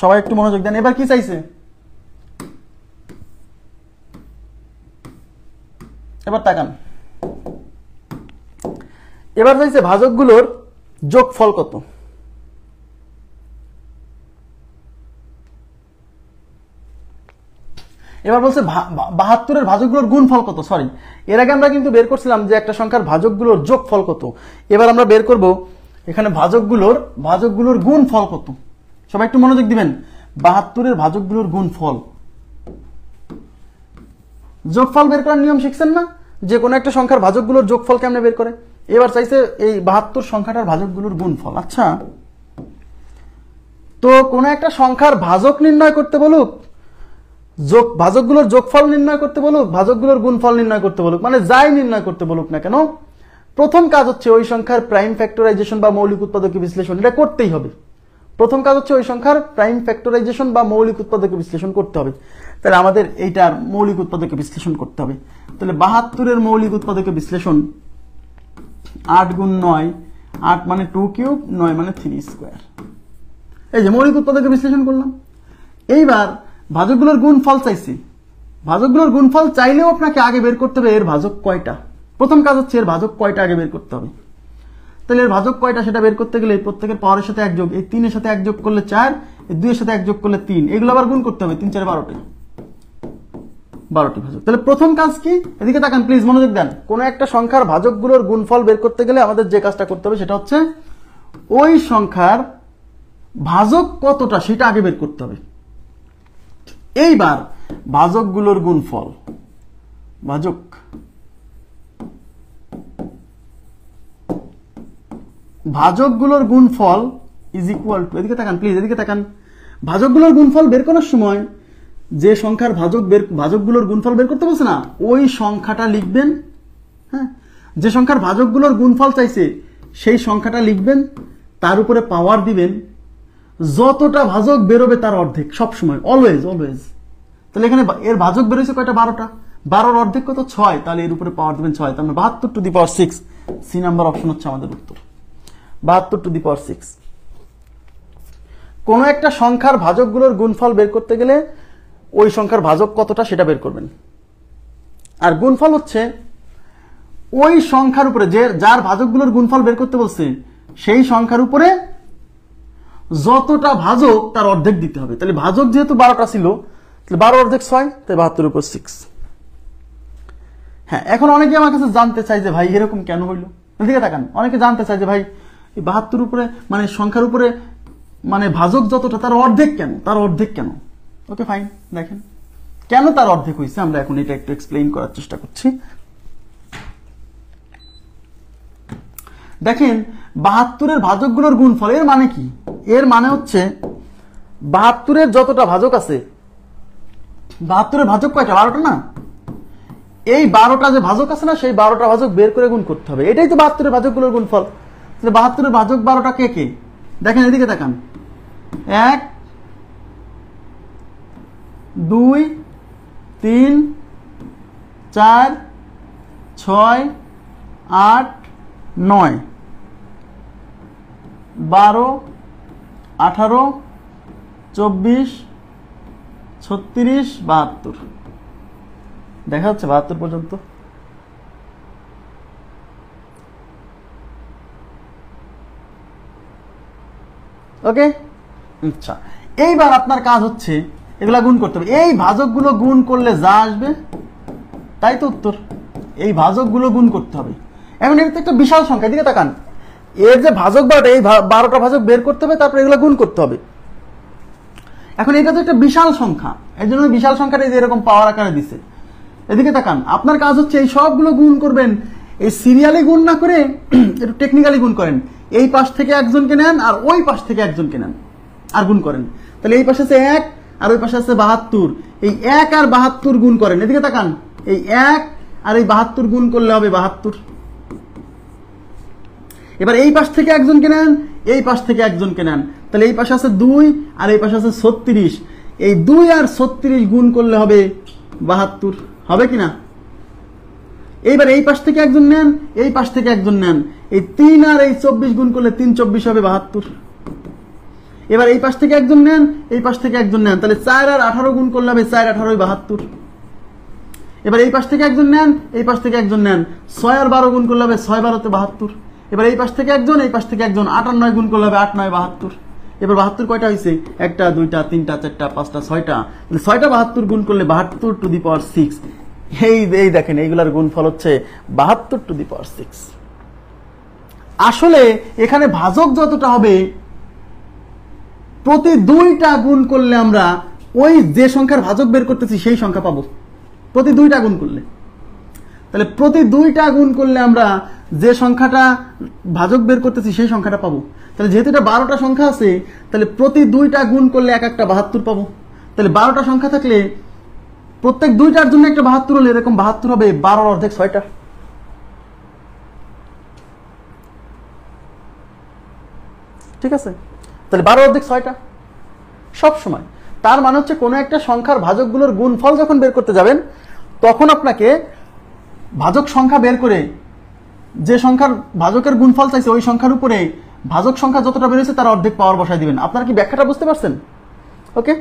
সবাই একটু মনোযোগ দেন। এবার কি চাইছে, এবার তাকান, এবার চাইছে ভাজকগুলোর যোগফল কত। এবার বলছে 72-এর ভাজকগুলোর গুণফল কত। সরি, এর আগে আমরা কিন্তু বের করছিলাম যে একটা সংখ্যার ভাজকগুলোর যোগফল কত। এবার আমরা বের করব এখানে ভাজকগুলোর গুণফল কত। সবাই একটু মনোযোগ দিবেন। 72-এর ভাজকগুলোর গুণফল, যোগফল বের করার নিয়ম শিখছেন না, যে কোনো একটা সংখ্যার ভাজকগুলোর যোগফল কেমনে বের করে। এবার চাইছে এই 72 সংখ্যাটার ভাজকগুলোর গুণফল। আচ্ছা, তো কোনো একটা সংখ্যার ভাজক নির্ণয় করতে বলুক, ভাজকগুলোর যোগফল নির্ণয় করতে বলুক, ভাজকগুলোর গুণফল নির্ণয় করতে বলুক, মানে যাই নির্ণয় করতে বলুক না কেন, প্রথম কাজ হচ্ছে ওই সংখ্যার প্রাইম ফ্যাক্টরাইজেশন বা মৌলিক উৎপাদকে বিশ্লেষণ, এটা করতেই হবে। প্রথম কাজ হচ্ছে ওই সংখ্যার প্রাইম ফ্যাক্টরাইজেশন বা মৌলিক উৎপাদকে বিশ্লেষণ করতে হবে। তাহলে আমাদের এইটার মৌলিক উৎপাদকে বিশ্লেষণ করতে হবে। তাহলে 72-এর মৌলিক উৎপাদকে বিশ্লেষণ 8 গুণ 9, 8 মানে 2 কিউব, 9 মানে 3 স্কোয়ার। এই যে মৌলিক উৎপাদকে বিশ্লেষণ করলাম। এইবার ভাজকগুলোর গুণফল চাইছি। ভাজকগুলোর গুণফল চাইলেও আপনাকে আগে বের করতে হবে এর ভাজক কয়টা। প্রথম কাজ হচ্ছে এর ভাজক কয়টা আগে বের করতে হবে। তাহলে এর ভাজক কয়টা সেটা বের করতে গেলে প্রত্যেকের পাওয়ারের সাথে 1 যোগ, এই 3 এর সাথে 1 যোগ করলে 4, এই 2 এর সাথে 1 যোগ করলে 3, এগুলো আবার গুণ করতে হবে। 3 4 12টি ভাজক। তাহলে প্রথম কাজ কি, এদিকে তাকান প্লিজ, মনোযোগ দেন। কোন একটা সংখ্যার ভাজকগুলোর গুণফল বের করতে গেলে আমাদের যে কাজটা করতে হবে সেটা হচ্ছে ওই সংখ্যার ভাজক কতটা সেটা আগে বের করতে হবে। এইবার ভাজকগুলোর গুণফল, ভাজকগুলোর গুণফল ইজ ইকুয়াল টু, এদিকে তাকান প্লিজ, এদিকে তাকান। ভাজকগুলোর গুণফল বের করার সময় যে সংখ্যার ভাজকগুলোর গুণফল বের করতে বলছে না, ওই সংখ্যাটা লিখবেন। হ্যাঁ, যে সংখ্যার ভাজকগুলোর গুণফল চাইছে সেই সংখ্যাটা লিখবেন, তার উপরে পাওয়ার দিবেন, যতটা ভাজক বেরোবে তার অর্ধেক, সব সময়, অলওয়েজ। তাহলে এখানে এর ভাজক বেরোয়েছে কয়টা, 12টা। 12-র অর্ধেক কত, 6, তাহলে এর উপরে পাওয়ার দিবেন 6, তার মানে 72 to the power 6। C number option হচ্ছে আমাদের উত্তর, 72 টু দি পাওয়ার 6। কোন একটা সংখ্যার ভাজকগুলোর গুণফল বের করতে গেলে ওই সংখ্যার ভাজক কতটা সেটা বের করবেন। আর গুণফল হচ্ছে ওই সংখ্যার উপরে, যার ভাজকগুলোর গুণফল বের করতে বলছে সেই সংখ্যার উপরে যতটা ভাজক তার অর্ধেক দিতে হবে। তাহলে ভাজক যেহেতু 12টা ছিল, তাহলে 12 অর্ধেক 6, তাই 72-এর উপর 6। হ্যাঁ, এখন অনেকে আমার কাছে জানতে চাই যে ভাই এরকম কেন হইলো। এদিকে তাকান, অনেকে জানতে চাই যে ভাই এই 72 উপরে, মানে সংখ্যার উপরে, মানে ভাজক যতটা তার অর্ধেক কেন। ওকে ফাইন, দেখেন কেন তার অর্ধেক হয়েছে, আমরা এখন এটা একটু এক্সপ্লেইন করার চেষ্টা করছি। দেখেন 72-এর ভাজকগুলোর গুণফল, এর মানে কি, এর মানে হচ্ছে 72-এর যতটা ভাজক আছে, 72-এর ভাজক কয়টা, 12টা না, এই 12টা যে ভাজক আছে না, সেই 12টা ভাজক বের করে গুণ করতে হবে। এটাই তো 72-এর ভাজকগুলোর গুণফল। 72-এর ভাজক 12টা কে কে, দেখেন এদিকে তাকান, 1 2 3 4 6 8 9 12 18 24 36 72, দেখা যাচ্ছে 72 পর্যন্ত। ওকে, আচ্ছা, এইবার আপনার কাজ হচ্ছে এগুলা গুণ করতে হবে। এই ভাজকগুলো গুণ করলে যা আসবে তাই তো উত্তর। এই ভাজকগুলো গুণ করতে হবে। এখন এটা তো একটা বিশাল সংখ্যা, দিকে তাকান, এর যে ভাজক 12টা, এই 12টা ভাজক বের করতে হবে, তারপরে এগুলো গুণ করতে হবে। এখন এটা তো একটা বিশাল সংখ্যা, এই জন্য বিশাল সংখ্যাটা এরকম পাওয়ার আকারে দিছে। এদিকে তাকান, আপনার কাজ হচ্ছে এই সবগুলো গুণ করবেন, এই সিরিয়ালি গুণ না করে একটু টেকনিক্যালি গুণ করেন। এই পাশ থেকে একজনকে নেন আর ওই পাশ থেকে একজনকে নেন আর গুণ করেন। তাহলে এই পাশে আছে 1 আর ওই পাশে আছে 72, এই 1 আর 72 গুণ করেন। এদিকে তাকান, এই 1 আর এই 72 গুণ করলে হবে 72। এবার এই পাশ থেকে একজনকে নেন, এই পাশ থেকে একজনকে নেন, তাহলে এই পাশে আছে 2 আর এই পাশে আছে 36, এই 2 আর 36 গুণ করলে হবে 72, হবে কিনা? এইবার এই পাশ থেকে একজন নেন, এই পাশ থেকে একজন নেন, এই 3 আর এই 24 গুণ করলে 3 24 হবে 72। এবার এই পাশ থেকে একজন নেন, এই পাশ থেকে একজন নেন, তাহলে 4 আর 18 গুণ করলে হবে 4 18 72। এবার এই পাশ থেকে একজন নেন, এই পাশ থেকে একজন নেন, 6 আর 12 গুণ করলে হবে 6 12 72। এবার এই পাশ থেকে একজন, এই পাশ থেকে একজন, 8 আর 9 গুণ করলে হবে 8 9 72। এবার 72 কয়টা হয়েছে? 1টা 2টা 3টা 4টা 5টা 6টা, তাহলে 6টা 72 গুণ করলে 72 টু দি পাওয়ার 6। এই দেখেন এইগুলার গুণফল হচ্ছে 72 টু দি পাওয়ার 6। আসলে এখানে ভাজক যতটা হবে প্রতি 2টা গুণ করলে আমরা ওই যে সংখ্যার ভাজক বের করতেছি সেই সংখ্যা পাবো, প্রতি 2টা গুণ করলে। তাহলে প্রতি 2টা গুণ করলে আমরা যে সংখ্যাটা ভাজক বের করতেছি সেই সংখ্যাটা পাবো। তাহলে যেহেতু এটা 12টা সংখ্যা আছে, তাহলে প্রতি 2টা গুণ করলে এক একটা 72 পাবো। তাহলে 12টা সংখ্যা থাকলে প্রত্যেক 2টার জন্য একটা 72 হলে এরকম 72 হবে 12 অর্ধেক 6টা। ঠিক আছে, তাহলে 12 অর্ধেক 6টা সব সময়। তার মানে হচ্ছে কোনো একটা সংখ্যার ভাজকগুলোর গুণফল যখন বের করতে যাবেন তখন আপনাকে ভাজক সংখ্যা বের করে যে সংখ্যার ভাজকের গুণফল চাইছে ওই সংখ্যার উপরে ভাজক সংখ্যা যতটা বের হয়েছে তার অর্ধেক পাওয়ার বসায় দিবেন। আপনারা কি ব্যাখ্যাটা বুঝতে পারছেন? ওকে।